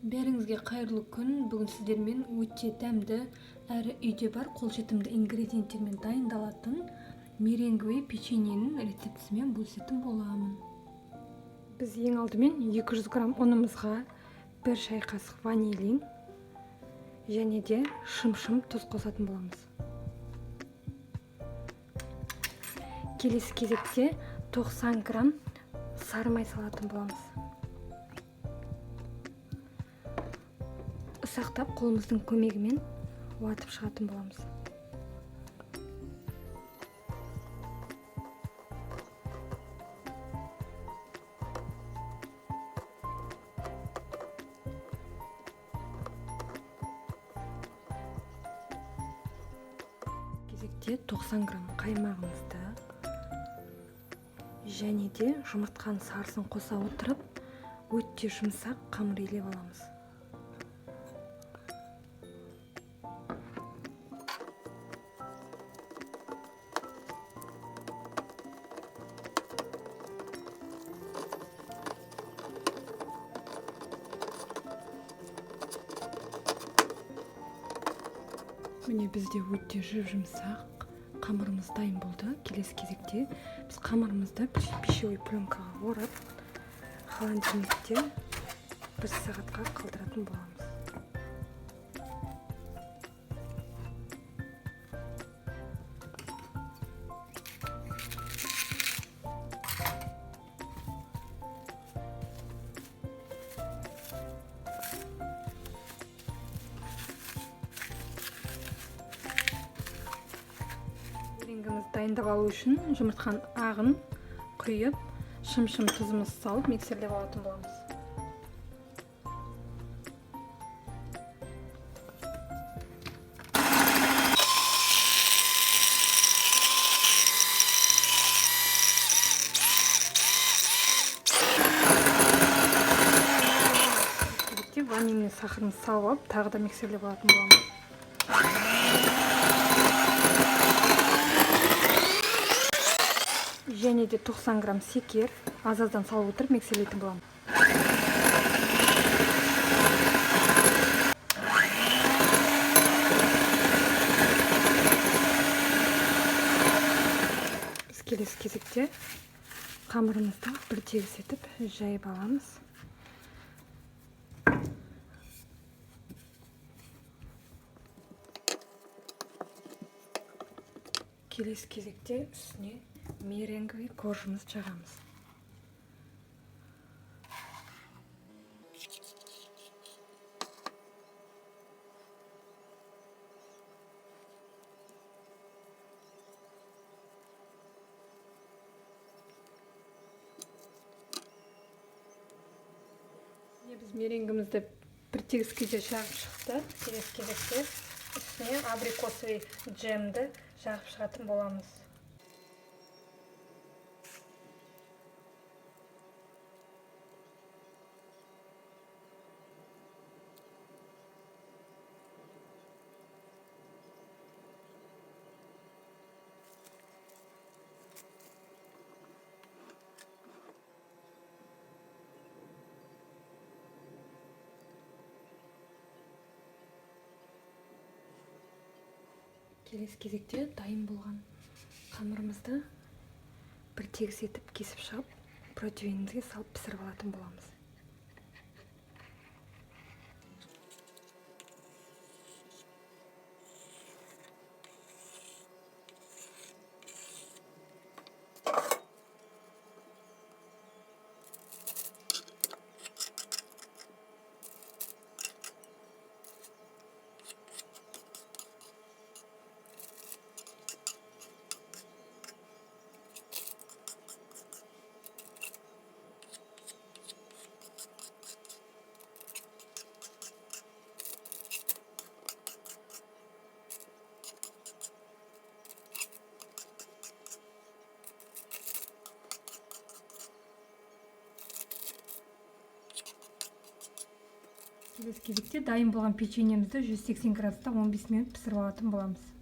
Бәріңізге қайырлы күн. Бүгін сіздермен өте дәмді әрі үйде бар қолжетімді ингредиенттермен дайындалатын меренговый печеньенің рецептісімен бөлісетін боламын. Біз ең алдымен 200 грамм ұнымызға 1 шай қасық ванилин және де шым тұз қосатын боламыз. Келесі кезекте 90 грамм сары май салатын боламыз. Ұсақтап қолымыздың көмегімен уатып шығатын боламыз. Кезекте 90 грамм қаймағымызды және де жұмыртқаның сарысын қоса отырып, өте жұмсақ қамыр илеп аламыз. Міне бізде өте жұмсақ қамырымыз дайын болды. Келесі кезекте біз қамырымызды пищевой пленкаға орап, холодильникте 1 сағатқа қалдыратын боламыз. Меренгімізді дайындап алу үшін жұмыртқаның ағын құйып, шым тұзымыз салып миксерлеп алатын боламыз. Ванильный сахарымызды салып, тағы да миксерлеп алатын боламыз. Және де 90 грамм секер аз-аздан салып отырып миксерлейтін боламын. Біз келесі кезекте қамырымызды бір тегіс етіп жайып аламыз. Келесі кезекте үстіне меренговый коржымызды жағамыз. Біз меренгімізді бір тегіс күйде жағып шықты. Келесі кезекте үстіне абрикосовый джемді жағып шығатын боламыз. Келесі кезекте дайын болған қамырымызды бір тегіс етіп кесіп шығып, протеинімізге салып пісіріп алатын боламыз. Келесі кезекте дайын болған печеньемізді 180 градуста 15 минут пісіріп алатын боламыз.